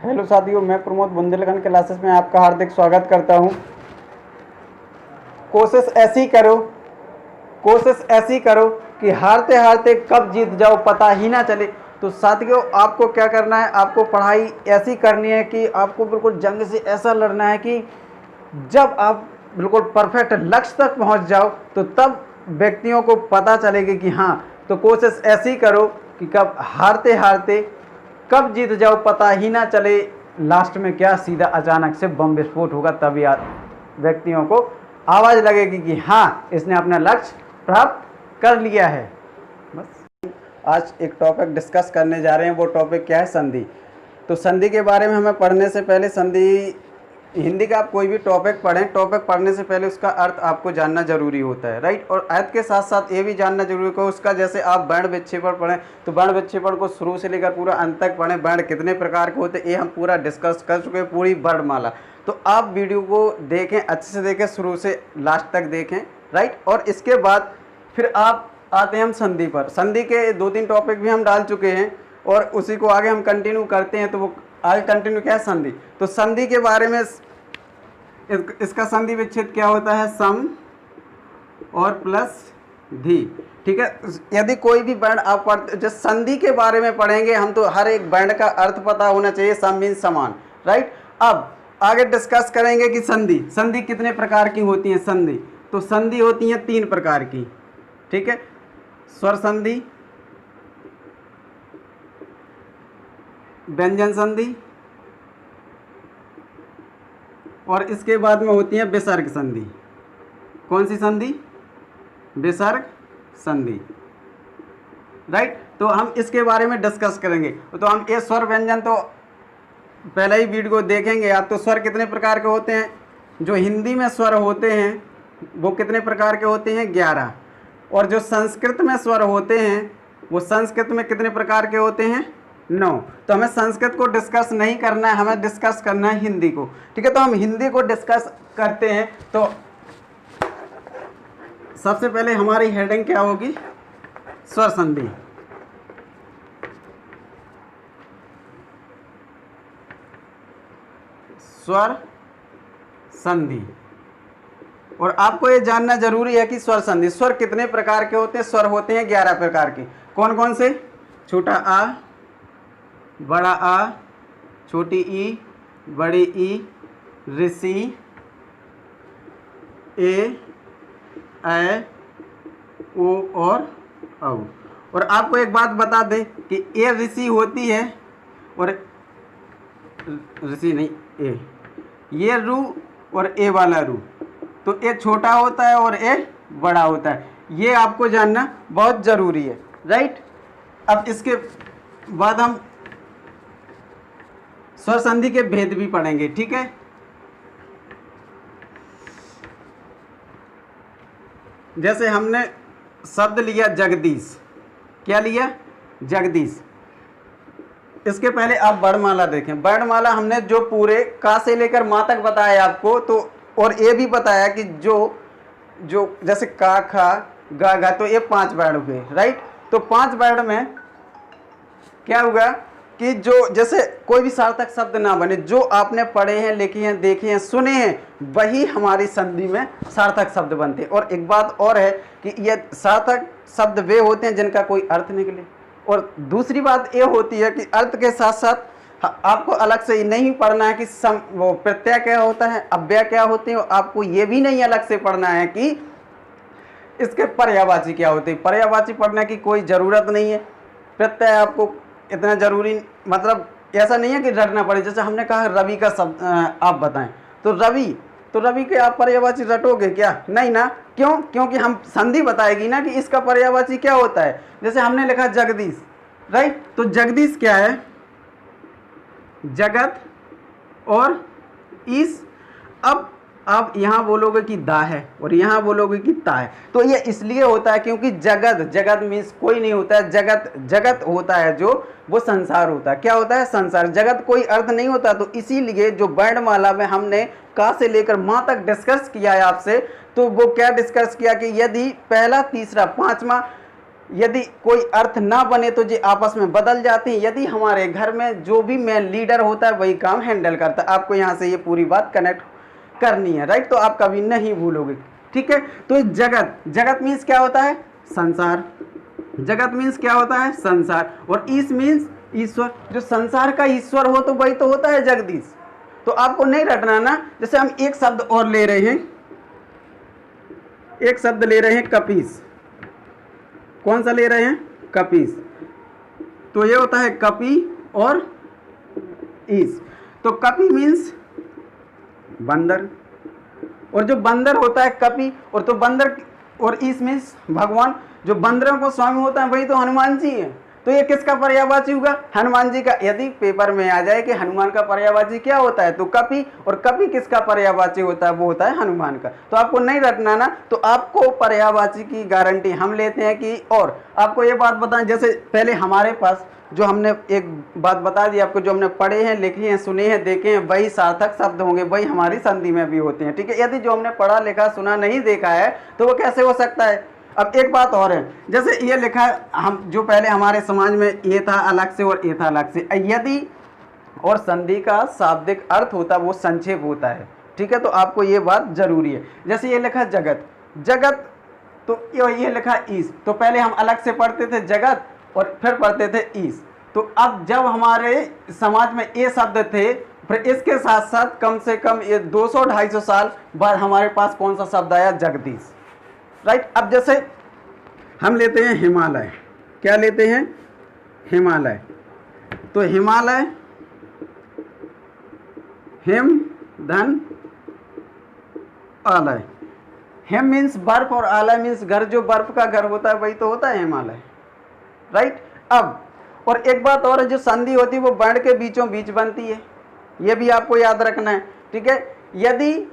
Hello साथियों, मैं Pramod Bundelkhand classes में आपका हार्दिक स्वागत करता हूं। कोशिश ऐसी करो कोशिश ऐसी करो कि हारते हारते कब जीत जाओ पता ही ना चले। तो साथियों, आपको क्या करना है, आपको पढ़ाई ऐसी करनी है कि आपको बिल्कुल जंग से ऐसा लड़ना है कि जब आप बिल्कुल परफेक्ट लक्ष्य तक पहुंच जाओ तो तब व्यक्तियों को पता चलेगी कि हाँ। तो कोशिश ऐसी करो कि कब हारते हारते कब जीत जाओ पता ही ना चले। लास्ट में क्या सीधा अचानक से बम विस्फोट होगा, तभी व्यक्तियों को आवाज़ लगेगी कि हाँ, इसने अपना लक्ष्य प्राप्त कर लिया है। बस आज एक टॉपिक डिस्कस करने जा रहे हैं। वो टॉपिक क्या है? संधि। तो संधि के बारे में हमें पढ़ने से पहले, संधि हिंदी का आप कोई भी टॉपिक पढ़ें, टॉपिक पढ़ने से पहले उसका अर्थ आपको जानना जरूरी होता है, राइट। और अर्थ के साथ साथ ये भी जानना जरूरी है उसका, जैसे आप वर्ण विक्षेपण पढ़ें तो वर्ण विक्षेपण को शुरू से लेकर पूरा अंत तक पढ़ें। वर्ण कितने प्रकार के होते हैं ये हम पूरा डिस्कस कर चुके हैं, पूरी वर्णमाला। तो आप वीडियो को देखें, अच्छे से देखें, शुरू से लास्ट तक देखें, राइट। और इसके बाद फिर आप आते हैं हम संधि पर। संधि के 2-3 टॉपिक भी हम डाल चुके हैं और उसी को आगे हम कंटिन्यू करते हैं। तो वो आगे कंटिन्यू क्या है? संधि। तो संधि के बारे में, इसका संधि विच्छेद क्या होता है? सम और प्लस धी, ठीक है। यदि कोई भी वर्ण आप जो संधि के बारे में पढ़ेंगे हम, तो हर एक वर्ण का अर्थ पता होना चाहिए। सम मीन समान, राइट। अब आगे डिस्कस करेंगे कि संधि संधि कितने प्रकार की होती है। संधि तो संधि होती है 3 प्रकार की, ठीक है। स्वर संधि, व्यंजन संधि और इसके बाद में होती है विसर्ग संधि। कौन सी संधि? विसर्ग संधि, राइट। तो हम इसके बारे में डिस्कस करेंगे। तो हम ये स्वर व्यंजन तो पहले ही वीडियो देखेंगे आप। तो स्वर कितने प्रकार के होते हैं? जो हिंदी में स्वर होते हैं वो कितने प्रकार के होते हैं? 11। और जो संस्कृत में स्वर होते हैं वो संस्कृत में कितने प्रकार के होते हैं? 9। तो हमें संस्कृत को डिस्कस नहीं करना है, हमें डिस्कस करना है हिंदी को, ठीक है। तो हम हिंदी को डिस्कस करते हैं। तो सबसे पहले हमारी हेडिंग क्या होगी? स्वर संधि। स्वर संधि। और आपको ये जानना जरूरी है कि स्वर संधि, स्वर कितने प्रकार के होते हैं? स्वर होते हैं 11 प्रकार के। कौन कौन से? छोटा आ, बड़ा आ, छोटी ई, बड़ी ई, ऋषि, ए, ओ और औ। और आपको एक बात बता दें कि ए ऋषि होती है और ऋषि नहीं, ए, ये रू और ए वाला रू, तो ए छोटा होता है और ए बड़ा होता है। ये आपको जानना बहुत ज़रूरी है, राइट। अब इसके बाद हम स्वर संधि के भेद भी पढ़ेंगे, ठीक है। जैसे हमने शब्द लिया जगदीश। क्या लिया? जगदीश। इसके पहले आप वर्णमाला देखें। वर्णमाला हमने जो पूरे का से लेकर माँ तक बताया आपको, तो और ये भी बताया कि जो जैसे का, खा, गा, गा, तो ये 5 वर्ण हुए, राइट। तो 5 वर्ण में क्या होगा कि जो जैसे कोई भी सार्थक शब्द ना बने, जो आपने पढ़े हैं, लिखे हैं, देखे हैं, सुने हैं, वही हमारी संधि में सार्थक शब्द बनते हैं। और एक बात और है कि ये सार्थक शब्द वे होते हैं जिनका कोई अर्थ निकले। और दूसरी बात ये होती है कि अर्थ के साथ साथ आपको अलग से नहीं पढ़ना है कि वो प्रत्यय क्या होता है, अव्यय क्या होते हैं। आपको ये भी नहीं अलग से पढ़ना है कि इसके पर्यायवाची क्या होते हैं। पर्यायवाची पढ़ने की कोई ज़रूरत नहीं है। प्रत्यय आपको इतना जरूरी, मतलब ऐसा नहीं है कि रटना पड़े। जैसे हमने कहा रवि का शब्द आप बताएं, तो रवि के आप पर्यायवाची रटोगे क्या? नहीं ना। क्यों? क्योंकि हम संधि बताएगी ना कि इसका पर्यायवाची क्या होता है। जैसे हमने लिखा जगदीश, राइट। तो जगदीश क्या है? जगत और ईश। अब आप यहाँ बोलोगे कि दा है और यहाँ बोलोगे कि ता है। तो ये इसलिए होता है क्योंकि जगत मीन्स कोई नहीं होता है। जगत होता है जो वो संसार होता है। क्या होता है? संसार। जगत कोई अर्थ नहीं होता। तो इसीलिए जो वर्णमाला में हमने का से लेकर माँ तक डिस्कस किया है आपसे, तो वो क्या डिस्कस किया कि यदि पहला, तीसरा, पांचवा यदि कोई अर्थ ना बने तो ये आपस में बदल जाते हैं। यदि हमारे घर में जो भी मेन लीडर होता है वही काम हैंडल करता है। आपको यहाँ से ये पूरी बात कनेक्ट करनी है, राइट। तो आप कभी नहीं भूलोगे, ठीक है। तो जगत, जगत मीन्स क्या होता है? संसार। जगत मीन्स क्या होता है? संसार। और ईश मीन्स ईश्वर। जो संसार का ईश्वर हो तो वही तो होता है जगदीश। तो आपको नहीं रटना ना। जैसे हम एक शब्द और ले रहे हैं, एक शब्द ले रहे हैं कपीस। कौन सा ले रहे हैं? कपीस। तो ये होता है कपी और ईश। तो कपी मीन्स बंदर, और जो बंदर होता है कपी, और तो बंदर, और ईश मीन्स भगवान। जो बंदरों को स्वामी होता है वही तो हनुमान जी है। तो ये किसका पर्यायवाची होगा? हनुमान जी का। यदि पेपर में आ जाए कि हनुमान का पर्यायवाची क्या होता है, तो कपि, और कपि किसका पर्यायवाची होता है? वो होता है हनुमान का। तो आपको नहीं रटना ना। तो आपको पर्यायवाची की गारंटी हम लेते हैं कि, और आपको ये बात बताएं, जैसे पहले हमारे पास जो हमने एक बात बता दी आपको, जो हमने पढ़े हैं, लिखे हैं, सुने हैं, देखे हैं, वही सार्थक शब्द होंगे, वही हमारी संधि में भी होते हैं, ठीक है। यदि जो हमने पढ़ा लिखा सुना नहीं देखा है तो वो कैसे हो सकता है? अब एक बात और है, जैसे ये लिखा है, हम जो पहले हमारे समाज में ये था अलग से और ये था अलग से। यदि और संधि का शाब्दिक अर्थ होता वो संक्षेप होता है, ठीक है। तो आपको ये बात जरूरी है। जैसे ये लिखा जगत, जगत, तो ये लिखा ईश। तो पहले हम अलग से पढ़ते थे जगत और फिर पढ़ते थे ईश। तो अब जब हमारे समाज में ये शब्द थे, फिर इसके साथ साथ कम से कम ये 200-250 साल बाद हमारे पास कौन सा शब्द आया? जगदीश, राइट। अब जैसे हम लेते हैं हिमालय, क्या लेते हैं? हिमालय। तो हिमालय, हिम धन आलय। हिम मीन्स बर्फ और आलय मीन्स घर। जो बर्फ का घर होता है वही तो होता है हिमालय, राइट। अब और एक बात और है, जो संधि होती है वो वर्ण के बीचों बीच बनती है, ये भी आपको याद रखना है, ठीक है। यदि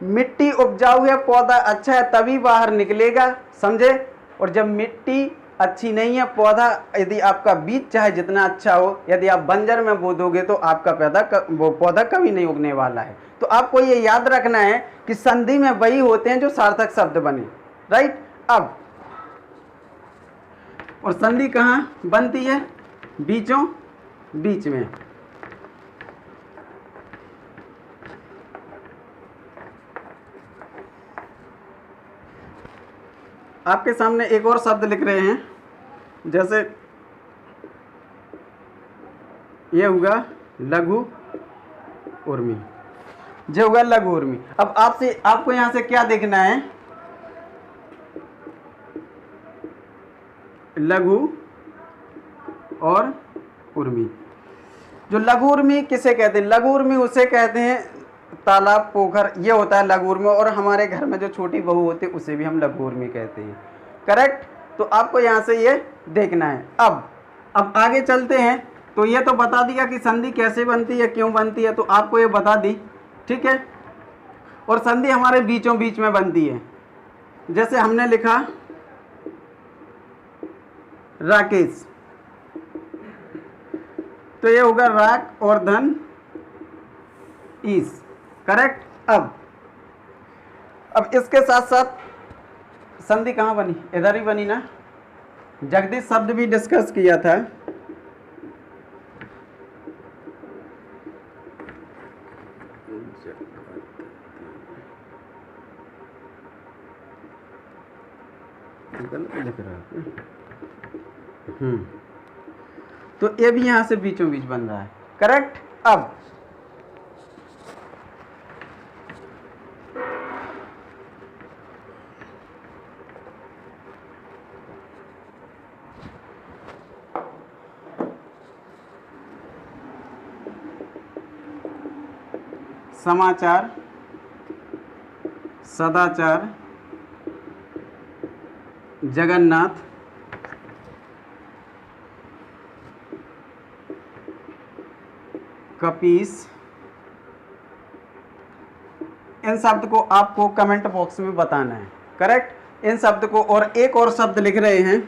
मिट्टी उपजाऊ है, पौधा अच्छा है, तभी बाहर निकलेगा, समझे। और जब मिट्टी अच्छी नहीं है, पौधा यदि आपका बीज चाहे जितना अच्छा हो, यदि आप बंजर में बो दोगे तो आपका वो पौधा कभी नहीं उगने वाला है। तो आपको ये याद रखना है कि संधि में वही होते हैं जो सार्थक शब्द बने, राइट। अब और संधि कहाँ बनती है? बीचों बीच में। आपके सामने एक और शब्द लिख रहे हैं, जैसे ये होगा लघु उर्मी, जो होगा लघु उर्मी। अब आपको यहां से क्या देखना है? लघु और उर्मी। जो लघु उर्मी किसे कहते हैं? लघु उर्मी उसे कहते हैं तालाब, पोखर, ये होता है लघु उर्मी। और हमारे घर में जो छोटी बहू होती है उसे भी हम लघु उर्मी कहते हैं, करेक्ट। तो आपको यहाँ से ये देखना है। अब आगे चलते हैं। तो ये तो बता दिया कि संधि कैसे बनती है, क्यों बनती है, तो आपको ये बता दी, ठीक है। और संधि हमारे बीचों बीच में बनती है। जैसे हमने लिखा राकेश, तो ये होगा राक और धन ईश, करेक्ट। अब इसके साथ साथ संधि कहाँ बनी? इधर ही बनी ना। जगदीश शब्द भी डिस्कस किया था। लिख रहा है। तो ये भी यहां से बीचों बीच बन रहा है, करेक्ट। अब समाचार, सदाचार, जगन्नाथ, कपीस, इन शब्द को आपको कमेंट बॉक्स में बताना है, करेक्ट। इन शब्द को, और एक और शब्द लिख रहे हैं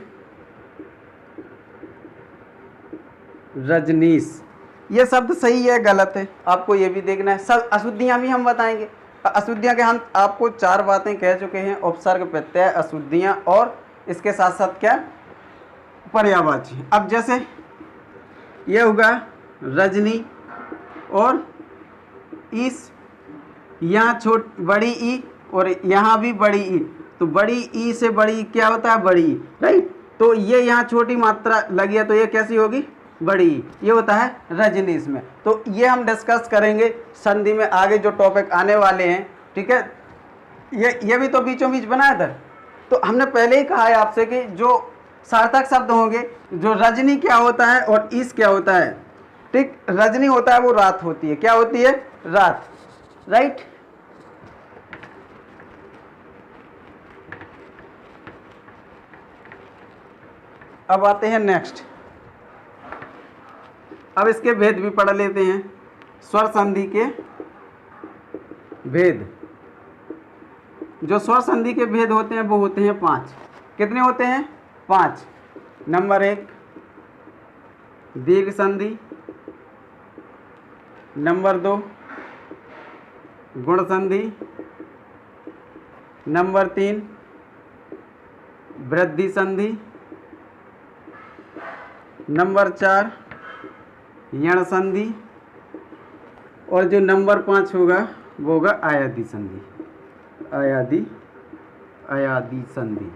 रजनीश। ये शब्द सही है गलत है, आपको ये भी देखना है। सब अशुद्धियां भी हम बताएंगे। अशुद्धियां के हम आपको 4 बातें कह चुके हैं: उपसर्ग, प्रत्यय, अशुद्धियां, और इसके साथ साथ क्या? पर्यायवाची। अब जैसे ये होगा रजनी और इस, यहाँ बड़ी ई और यहाँ भी बड़ी ई, तो बड़ी ई से बड़ी ई क्या होता है? बड़ी ई, राइट। तो ये यहाँ छोटी मात्रा लगी है तो ये कैसी होगी? बड़ी ई। ये होता है रजनीश में। तो ये हम डिस्कस करेंगे संधि में आगे जो टॉपिक आने वाले हैं, ठीक है। ये भी तो बीचों बीच बनाया था। तो हमने पहले ही कहा है आपसे कि जो सार्थक शब्द होंगे, जो रजनी क्या होता है और इस क्या होता है, ठीक। रजनी होता है वो रात होती है, क्या होती है? रात, राइट। अब आते हैं नेक्स्ट। अब इसके भेद भी पढ़ लेते हैं, स्वर संधि के भेद। जो स्वर संधि के भेद होते हैं वो होते हैं 5। कितने होते हैं? 5। नंबर 1 दीर्घ संधि, नंबर 2 गुण संधि, नंबर 3 वृद्धि संधि, नंबर 4 यण संधि, और जो नंबर 5 होगा वो होगा आयादी संधि। आयादी संधि,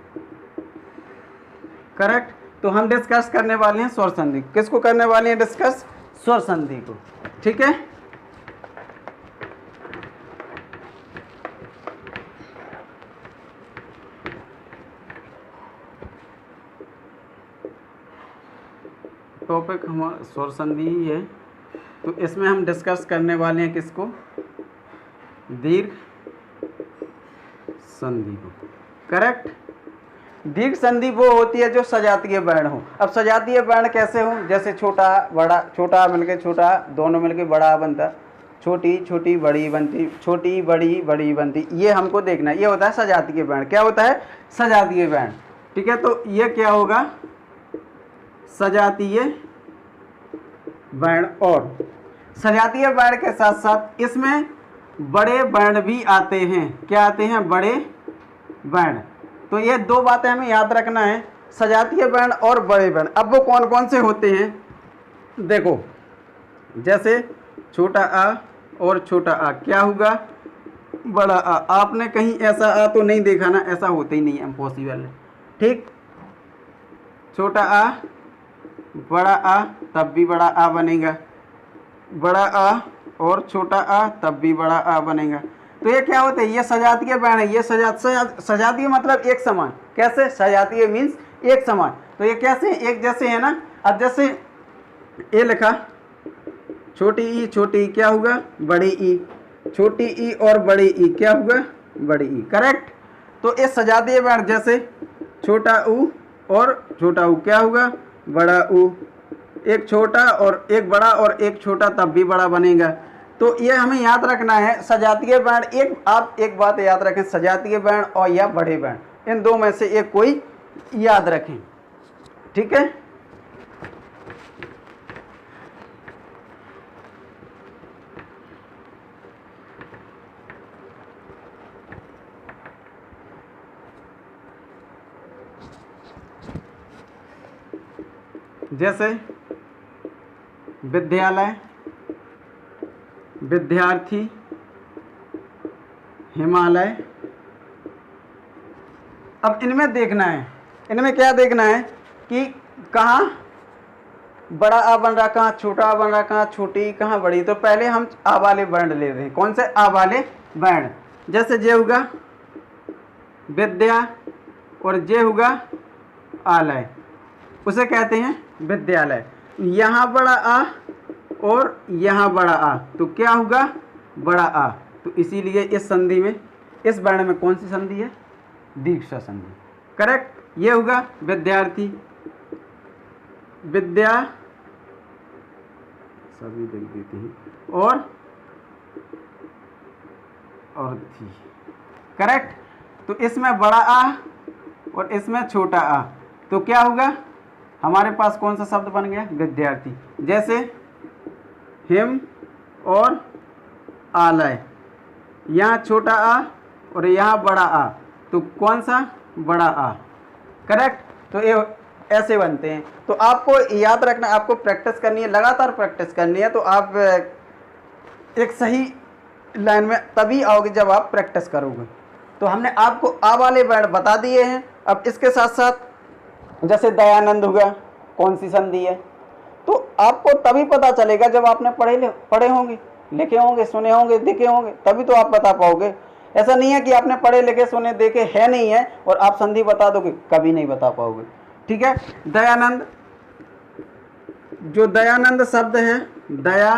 करेक्ट। तो हम डिस्कस करने वाले हैं स्वर संधि। किसको करने वाले हैं डिस्कस? स्वर संधि को, ठीक है। टॉपिक हमारा स्वर संधि ही है, तो इसमें हम डिस्कस करने वाले हैं किसको? दीर्घ संधि को, करेक्ट। दीर्घ संधि वो होती है जो सजातीय वर्ण हो। अब सजातीय वर्ण कैसे हो? जैसे छोटा बड़ा, छोटा मिलके छोटा, दोनों मिलके बड़ा बनता, छोटी छोटी बड़ी बनती, छोटी बड़ी बड़ी बनती। ये हमको देखना है, ये होता है सजातीय वर्ण। क्या होता है? सजातीय वर्ण, ठीक है। तो ये क्या होगा? सजातीय वर्ण। और सजातीय वर्ण के साथ साथ इसमें बड़े वर्ण भी आते हैं। क्या आते हैं? बड़े वर्ण। तो ये 2 बातें हमें याद रखना है, सजातीय वर्ण और बड़े वर्ण। अब वो कौन कौन से होते हैं देखो, जैसे छोटा आ और छोटा आ क्या होगा? बड़ा आ। आपने कहीं ऐसा आ तो नहीं देखा ना, ऐसा होता ही नहीं है, इम्पॉसिबल है, ठीक। छोटा आ बड़ा आ तब भी बड़ा आ बनेगा, बड़ा आ और छोटा आ तब भी बड़ा आ बनेगा। तो ये क्या होता है? ये सजातीय वर्ण है। ये सजातीय मतलब एक समान। कैसे? सजातीय मीन्स एक समान। तो ये कैसे? एक जैसे है ना। अब जैसे ये लिखा छोटी ई, छोटी ई क्या होगा? बड़ी ई। छोटी ई और बड़ी ई क्या होगा? बड़ी ई, करेक्ट। तो ये सजातीय वर्ण जैसे छोटा ऊ और छोटा ऊ क्या होगा? बड़ा ऊ। एक छोटा और एक बड़ा और एक छोटा तब भी बड़ा बनेगा। तो ये हमें याद रखना है सजातीय वर्ण। आप एक बात याद रखें, सजातीय वर्ण और या बड़े वर्ण, इन 2 में से एक कोई याद रखें, ठीक है। जैसे विद्यालय, विद्यार्थी, हिमालय। अब इनमें देखना है, इनमें क्या देखना है कि कहाँ बड़ा आ बन रहा, कहाँ छोटा आ बन रहा, कहाँ छोटी कहाँ बड़ी। तो पहले हम आ वाले वर्ण ले रहे हैं। कौन से? आ वाले वर्ण। जैसे जे होगा विद्या और जे होगा आलय, उसे कहते हैं विद्यालय। यहाँ बड़ा आ और यहाँ बड़ा आ, तो क्या होगा? बड़ा आ। तो इसीलिए इस संधि में, इस वर्ण में कौन सी संधि है? दीर्घ संधि, करेक्ट। ये होगा विद्यार्थी, विद्या सभी लिख देते हैं, और थी, करेक्ट। तो इसमें बड़ा आ और इसमें छोटा आ, तो क्या होगा? हमारे पास कौन सा शब्द बन गया? विद्यार्थी। जैसे हिम और आलय, यहाँ छोटा आ और यहाँ बड़ा आ, तो कौन सा? बड़ा आ, करेक्ट। तो ये ऐसे बनते हैं। तो आपको याद रखना, आपको प्रैक्टिस करनी है, लगातार प्रैक्टिस करनी है, तो आप एक सही लाइन में तभी आओगे जब आप प्रैक्टिस करोगे। तो हमने आपको आ वाले वर्ड बता दिए हैं। अब इसके साथ साथ जैसे दयानंद हुआ, कौन सी संधि है, तो आपको तभी पता चलेगा जब आपने पढ़े होंगे, लिखे होंगे, सुने होंगे, देखे होंगे, तभी तो आप बता पाओगे। ऐसा नहीं है कि आपने पढ़े लिखे सुने देखे है नहीं है और आप संधि बता दोगे, कभी नहीं बता पाओगे। ठीक है। दयानंद, जो दयानंद शब्द है, दया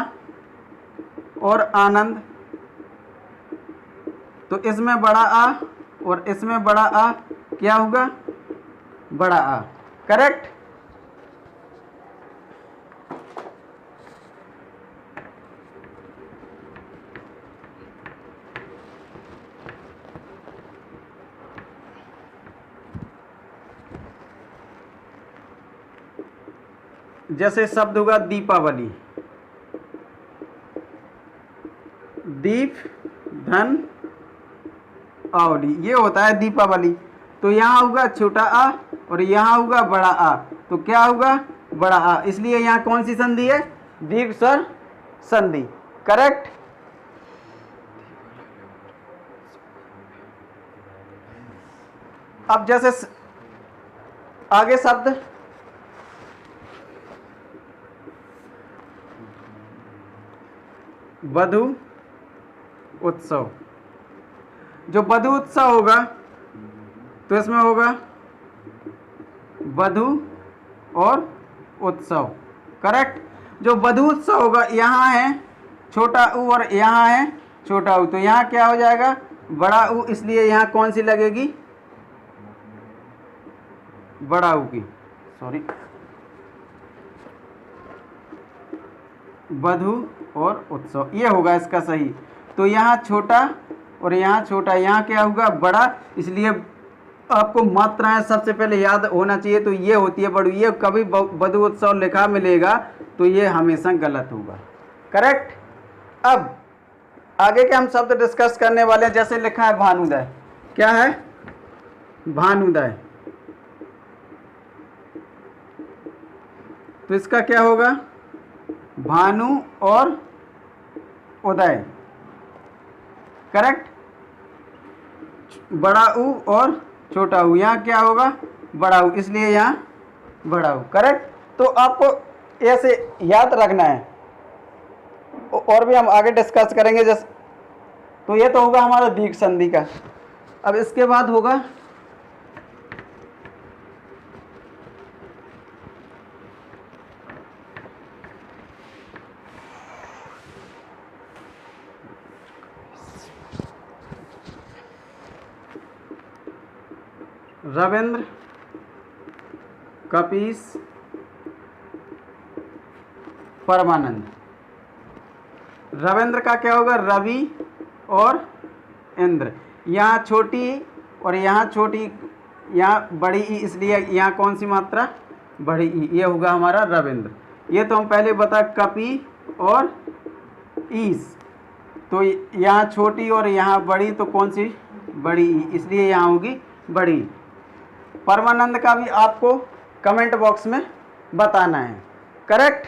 और आनंद, तो इसमें बड़ा आ और इसमें बड़ा आ क्या होगा, बड़ा आ। करेक्ट। जैसे शब्द होगा दीपावली, दीप धन आवली, ये होता है दीपावली। तो यहाँ होगा छोटा आ और यहाँ होगा बड़ा आ, तो क्या होगा, बड़ा आ। इसलिए यहाँ कौन सी संधि है, दीर्घ स्वर संधि। करेक्ट। अब जैसे आगे शब्द वधु उत्सव, जो वधु उत्सव होगा तो इसमें होगा वधु और उत्सव। करेक्ट। जो वधु उत्सव होगा, यहाँ है छोटा ऊ और यहाँ है छोटा ऊ, तो यहाँ क्या हो जाएगा, बड़ा ऊ, इसलिए यहाँ कौन सी लगेगी, बड़ा ऊ की, सॉरी, वधु और उत्सव, ये होगा इसका सही। तो यहाँ छोटा और यहाँ छोटा, यहाँ क्या होगा, बड़ा, इसलिए आपको मात्राएं सबसे पहले याद होना चाहिए। तो ये होती है बड़ी, ये कभी वधु उत्सव लिखा मिलेगा तो ये हमेशा गलत होगा। करेक्ट। अब आगे के हम शब्द डिस्कस करने वाले हैं। जैसे लिखा है भानुदय, क्या है, भानुदय, तो इसका क्या होगा, भानु और उदय। करेक्ट। बड़ा ऊ और छोटा ऊ, यहाँ क्या होगा, बड़ा ऊ, इसलिए यहाँ बड़ा ऊ। करेक्ट। तो आपको ऐसे याद रखना है, और भी हम आगे डिस्कस करेंगे। जैसे तो ये तो होगा हमारा दीर्घ संधि का। अब इसके बाद होगा रविंद्र, कपीस, परमानंद। रविंद्र का क्या होगा, रवि और इंद्र, यहाँ छोटी और यहाँ छोटी, यहाँ बड़ी ई, इसलिए यहाँ कौन सी मात्रा, बड़ी ई, ये होगा हमारा रविंद्र। ये तो हम पहले बता, कपी और ईस, तो यहाँ छोटी और यहाँ बड़ी, तो कौन सी, बड़ी ई, इसलिए यहाँ होगी बड़ी। परमानंद का भी आपको कमेंट बॉक्स में बताना है। करेक्ट।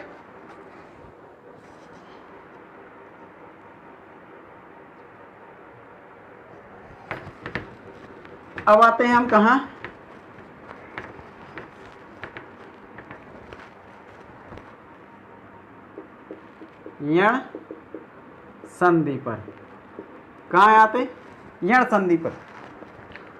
अब आते हैं हम कहाँ, यण संधि पर। कहाँ आते, यण संधि पर।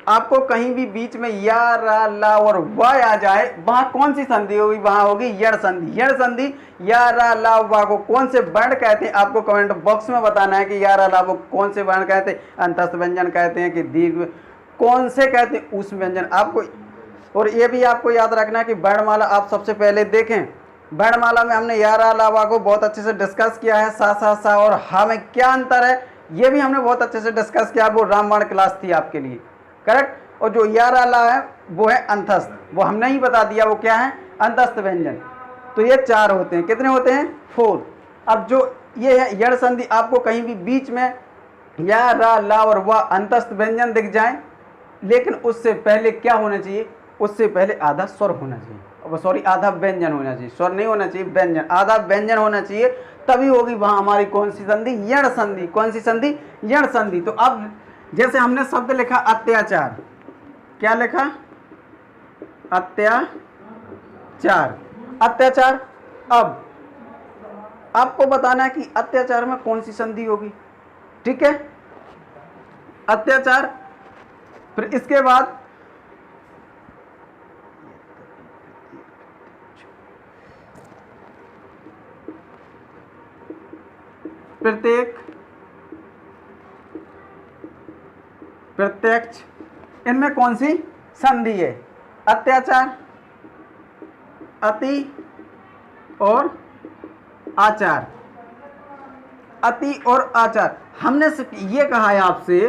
आपको कहीं भी बीच में या, रा, ला और व आ जाए, वहां कौन सी संधि होगी, वहां होगी यण संधि। यण संधि या, रा, ला, वा को कौन से वर्ण कहते हैं, आपको कमेंट बॉक्स में बताना है कि या, रा, ला, वो कौन से वर्ण कहते हैं, अंतस्थ व्यंजन कहते हैं कि दीर्घ, कौन से कहते हैं उस व्यंजन आपको। और ये भी आपको याद रखना है कि वर्णमाला आप सबसे पहले देखें। वर्णमाला में हमने या, रा, ला, वा को बहुत अच्छे से डिस्कस किया है। सा, सा, सा और हा में क्या अंतर है, ये भी हमने बहुत अच्छे से डिस्कस किया। वो रामबाण क्लास थी आपके लिए। करेक्ट। और जो या, रा, ला है वो है अंतस्थ, वो हमने ही बता दिया वो क्या है, अंतस्थ व्यंजन। तो ये 4 होते हैं, कितने होते हैं, 4। अब जो ये है यण संधि, आपको कहीं भी बीच में या, रा, ला और वा अंतस्थ व्यंजन दिख जाए, लेकिन उससे पहले क्या होना चाहिए, उससे पहले आधा स्वर होना चाहिए। सॉरी आधा व्यंजन होना चाहिए, स्वर नहीं होना चाहिए, व्यंजन, आधा व्यंजन होना चाहिए, तभी होगी वहां हमारी कौन सी संधि, यण संधि। कौन सी संधि, यण संधि। तो अब जैसे हमने शब्द लिखा अत्याचार, क्या लिखा, अत्याचार, अत्याचार। अब आपको बताना है कि अत्याचार में कौन सी संधि होगी, ठीक है, अत्याचार। फिर इसके बाद प्रत्येक, प्रत्यक्ष, इनमें कौन सी संधि है, अत्याचार, अति और आचार, अति और आचार। हमने सिर्फ ये कहा है आपसे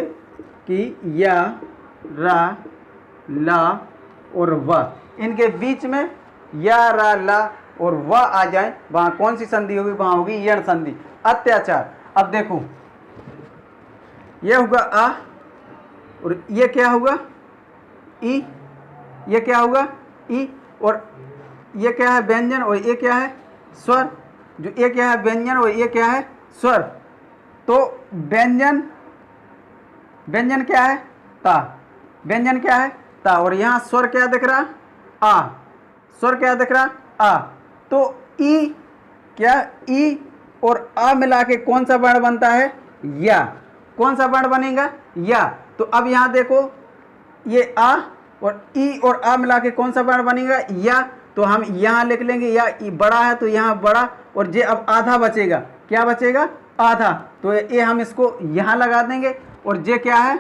कि या, रा, ला और व, इनके बीच में या, रा, ला और व आ जाए, वहां कौन सी संधि होगी, वहां होगी यण संधि, अत्याचार। अब देखो ये होगा आ और ये क्या होगा, ई, ये क्या होगा, ई, और ये क्या है, व्यंजन, और ये क्या है, स्वर। जो ये क्या है, व्यंजन, और ये क्या है, स्वर। तो व्यंजन, व्यंजन क्या है, ता, व्यंजन क्या है, ता, और यहां स्वर क्या दिख रहा, आ, स्वर क्या दिख रहा, आ। तो ई, क्या, ई और आ मिला के कौन सा वर्ण बनता है, या। कौन सा वर्ण बनेगा, या। तो अब यहां देखो ये आ और ई और आ मिला के कौन सा वर्ण बनेगा, या। तो हम यहां लिख लेंगे या, ई बड़ा है तो यहां बड़ा, और जे अब आधा बचेगा, क्या बचेगा, आधा, तो ये हम इसको यहां लगा देंगे। और जे क्या है,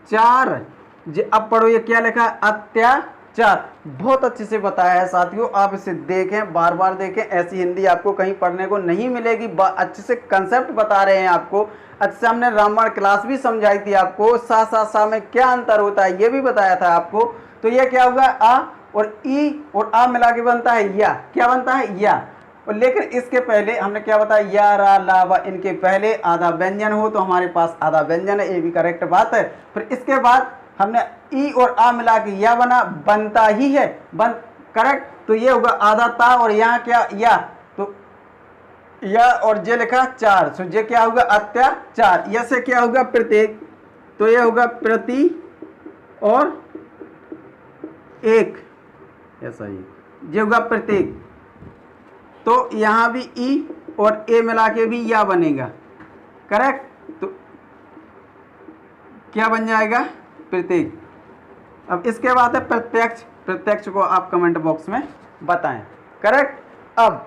चार, जे अब पढ़ो ये क्या लिखा है, अत्याचार। बहुत अच्छे से बताया है साथियों, आप इसे देखें, बार बार देखें, ऐसी हिंदी आपको कहीं पढ़ने को नहीं मिलेगी। अच्छे से कंसेप्ट बता रहे हैं आपको, अच्छे से हमने रामायण क्लास भी समझाई थी आपको, सा सा सा में क्या अंतर होता है ये भी बताया था आपको। तो ये क्या होगा, आ और ई और आ मिला के बनता है या, क्या बनता है, या। और लेकिन इसके पहले हमने क्या बताया, या, रा, ला, व, इनके पहले आधा व्यंजन हो तो हमारे पास आधा व्यंजन है, ये भी करेक्ट बात है। फिर इसके बाद हमने ई और आ मिला के या बना, बनता ही है, बन, करेक्ट। तो ये होगा आधा ता, और यहाँ क्या, या, तो या और जे लिखा चार, तो जे क्या होगा, अत्याचार। या से क्या होगा, प्रत्येक, तो ये होगा प्रति और एक, ऐसा ही, ये होगा प्रत्येक। तो यहां भी ई और ए मिला के भी या बनेगा, करेक्ट। तो क्या बन जाएगा, प्रत्येक। अब इसके बाद है प्रत्यक्ष, प्रत्यक्ष को आप कमेंट बॉक्स में बताएं, करेक्ट। अब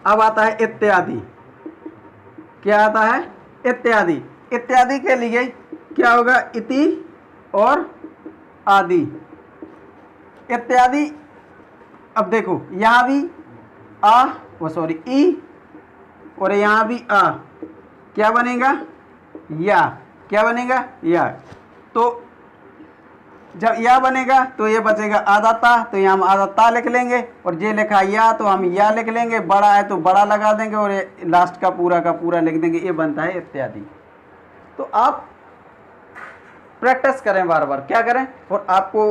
अब आता है इत्यादि। क्या आता है, इत्यादि। इत्यादि के लिए क्या होगा, इति और आदि, इत्यादि। अब देखो यहां भी आ, वो सॉरी ई, और यहां भी आ, क्या बनेगा, या, क्या बनेगा, या। तो जब या बनेगा तो ये बचेगा आधा ता, तो यहाँ हम आधा ता लिख लेंगे, और जे लिखा या तो हम या लिख लेंगे, बड़ा है तो बड़ा लगा देंगे, और ये लास्ट का पूरा लिख देंगे, ये बनता है इत्यादि। तो आप प्रैक्टिस करें बार बार, क्या करें। और आपको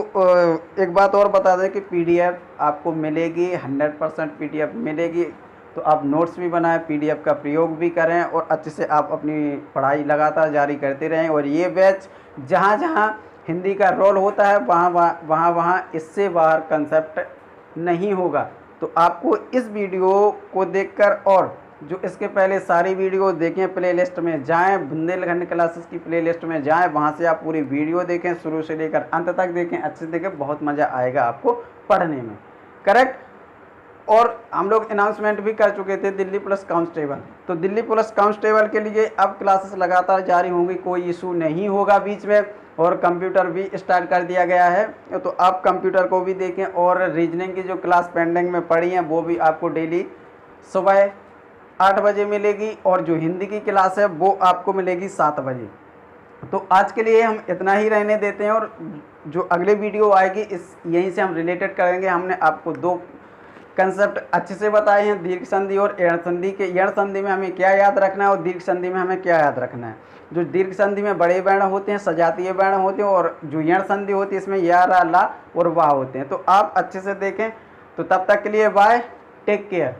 एक बात और बता दें कि पीडीएफ आपको मिलेगी, 100% पीडीएफ मिलेगी। तो आप नोट्स भी बनाएं, पीडीएफ का प्रयोग भी करें, और अच्छे से आप अपनी पढ़ाई लगातार जारी करते रहें। और ये बैच जहाँ जहाँ हिंदी का रोल होता है वहाँ इससे बाहर कंसेप्ट नहीं होगा। तो आपको इस वीडियो को देखकर, और जो इसके पहले सारी वीडियो देखें, प्लेलिस्ट में जाएं, बुंदेलखंड क्लासेस की प्लेलिस्ट में जाएं, वहाँ से आप पूरी वीडियो देखें, शुरू से लेकर अंत तक देखें, अच्छे से देखें, बहुत मज़ा आएगा आपको पढ़ने में, करेक्ट। और हम लोग अनाउंसमेंट भी कर चुके थे दिल्ली पुलिस कांस्टेबल, तो दिल्ली पुलिस कांस्टेबल के लिए अब क्लासेस लगातार जारी होंगी, कोई इशू नहीं होगा बीच में। और कंप्यूटर भी स्टार्ट कर दिया गया है, तो आप कंप्यूटर को भी देखें। और रीजनिंग की जो क्लास पेंडिंग में पड़ी हैं वो भी आपको डेली सुबह 8 बजे मिलेगी, और जो हिंदी की क्लास है वो आपको मिलेगी 7 बजे। तो आज के लिए हम इतना ही रहने देते हैं, और जो अगले वीडियो आएगी इस यहीं से हम रिलेटेड करेंगे। हमने आपको 2 कंसेप्ट अच्छे से बताए हैं दीर्घ संधि और यण संधि के। यण संधि में हमें क्या याद रखना है और दीर्घ संधि में हमें क्या याद रखना है। जो दीर्घ संधि में बड़े वर्ण होते हैं, सजातीय वर्ण होते हैं, और जो यण संधि होती है इसमें या, रा, ला और वाह होते हैं। तो आप अच्छे से देखें। तो तब तक के लिए बाय, टेक केयर।